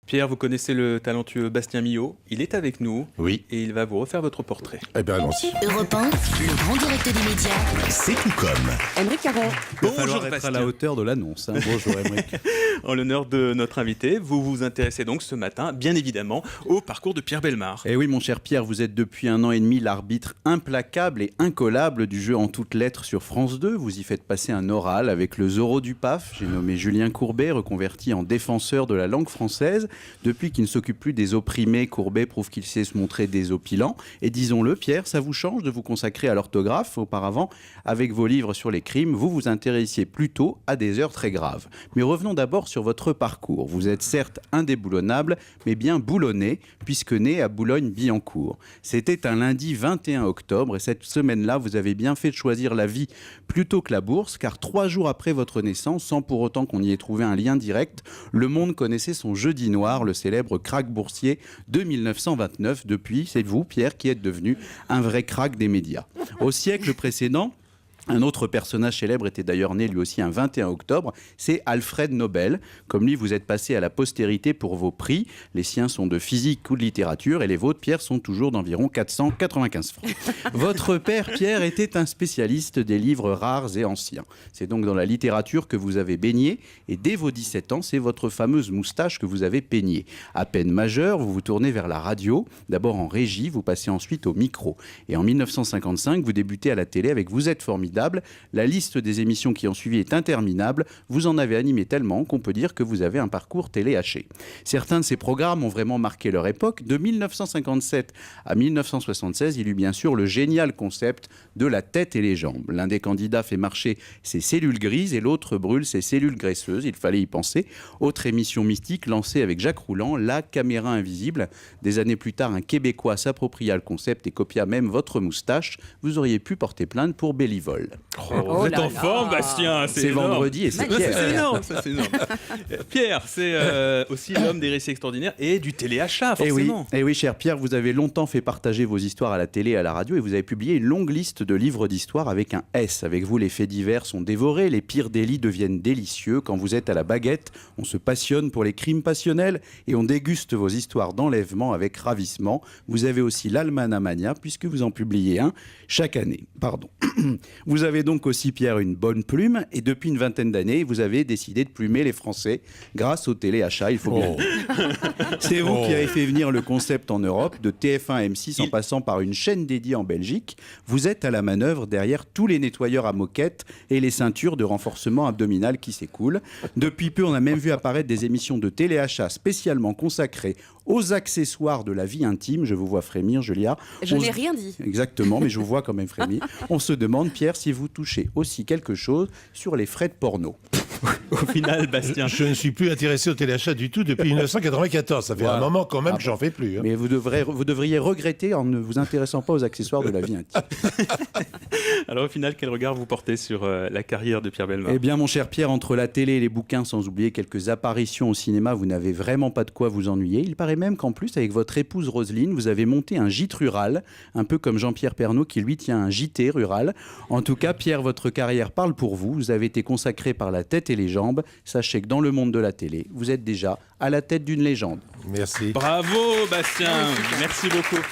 Pierre, vous connaissez le talentueux Bastien Millot. Il est avec nous. Oui. Et il va vous refaire votre portrait. Eh bien, allons-y. Europe 1, le grand direct des médias. C'est tout comme. Aymeric Caron. Bonjour être Bastien. à la hauteur de l'annonce. Bonjour Aymeric. En l'honneur de notre invité, vous vous intéressez donc ce matin, bien évidemment, au parcours de Pierre Bellemare. Eh oui mon cher Pierre, vous êtes depuis 1 an et demi l'arbitre implacable et incollable du jeu En toutes lettres sur France 2. Vous y faites passer un oral avec le Zorro du PAF. J'ai nommé Julien Courbet, reconverti en défenseur de la langue française. Depuis qu'il ne s'occupe plus des opprimés, Courbet prouve qu'il sait se montrer désopilant. Et disons-le Pierre, ça vous change de vous consacrer à l'orthographe. Auparavant, avec vos livres sur les crimes, vous vous intéressiez plutôt à des heures très graves. Mais revenons d'abord sur votre parcours. Vous êtes certes indéboulonnable, mais bien boulonné, puisque né à Boulogne-Billancourt. C'était un lundi 21 octobre, et cette semaine-là, vous avez bien fait de choisir la vie plutôt que la bourse, car 3 jours après votre naissance, sans pour autant qu'on y ait trouvé un lien direct, le monde connaissait son jeudi noir, le célèbre krach boursier de 1929. Depuis, c'est vous, Pierre, qui êtes devenu un vrai krach des médias. Au siècle précédent, un autre personnage célèbre était d'ailleurs né lui aussi un 21 octobre, c'est Alfred Nobel. Comme lui, vous êtes passé à la postérité pour vos prix. Les siens sont de physique ou de littérature et les vôtres, Pierre, sont toujours d'environ 495 francs. Votre père, Pierre, était un spécialiste des livres rares et anciens. C'est donc dans la littérature que vous avez baigné et dès vos 17 ans, c'est votre fameuse moustache que vous avez peignée. À peine majeur, vous vous tournez vers la radio, d'abord en régie, vous passez ensuite au micro. Et en 1955, vous débutez à la télé avec Vous êtes formidable. La liste des émissions qui ont suivi est interminable. Vous en avez animé tellement qu'on peut dire que vous avez un parcours télé haché. Certains de ces programmes ont vraiment marqué leur époque. De 1957 à 1976, il y eut bien sûr le génial concept de la tête et les jambes. L'un des candidats fait marcher ses cellules grises et l'autre brûle ses cellules graisseuses. Il fallait y penser. Autre émission mystique lancée avec Jacques Rouland, La caméra invisible. Des années plus tard, un Québécois s'appropria le concept et copia même votre moustache. Vous auriez pu porter plainte pour Bellivol. Vous êtes en forme, Bastien. C'est énorme. vendredi et c'est Ça, Pierre. c'est énorme, ça, c'est énorme. Pierre, c'est aussi l'homme des récits extraordinaires et du téléachat, forcément. Et oui, cher Pierre, vous avez longtemps fait partager vos histoires à la télé et à la radio et vous avez publié une longue liste de livres d'histoire avec un S. Avec vous, les faits divers sont dévorés, les pires délits deviennent délicieux. Quand vous êtes à la baguette, on se passionne pour les crimes passionnels et on déguste vos histoires d'enlèvement avec ravissement. Vous avez aussi l'Almanamania puisque vous en publiez un chaque année. Pardon. Vous avez donc aussi, Pierre, une bonne plume et depuis une vingtaine d'années, vous avez décidé de plumer les Français grâce au téléachat, il faut bien. C'est vous qui avez fait venir le concept en Europe, de TF1 à M6 en passant par une chaîne dédiée en Belgique. Vous êtes à la manœuvre derrière tous les nettoyeurs à moquette et les ceintures de renforcement abdominal qui s'écoulent. Depuis peu, on a même vu apparaître des émissions de téléachat spécialement consacrées aux accessoires de la vie intime. Je vous vois frémir, Julia. Je n'ai rien dit. Exactement, mais je vous vois quand même frémir. On se demande, Pierre, si vous touchez aussi quelque chose sur les frais de porno. Au final, Bastien. Je ne suis plus intéressé au téléachat du tout depuis 1994. Ça fait un moment quand même que j'en fais plus. Mais vous devriez regretter en ne vous intéressant pas aux accessoires de la vie intime. Alors au final, quel regard vous portez sur la carrière de Pierre Bellemare ? Eh bien, mon cher Pierre, entre la télé et les bouquins, sans oublier quelques apparitions au cinéma, vous n'avez vraiment pas de quoi vous ennuyer. Il paraît même qu'en plus, avec votre épouse Roselyne, vous avez monté un gîte rural, un peu comme Jean-Pierre Pernaut qui lui tient un JT rural. En tout cas, Pierre, votre carrière parle pour vous. Vous avez été consacré par la tête et les jambes. Sachez que dans le monde de la télé, vous êtes déjà à la tête d'une légende. Merci. Bravo, Bastien. Merci beaucoup.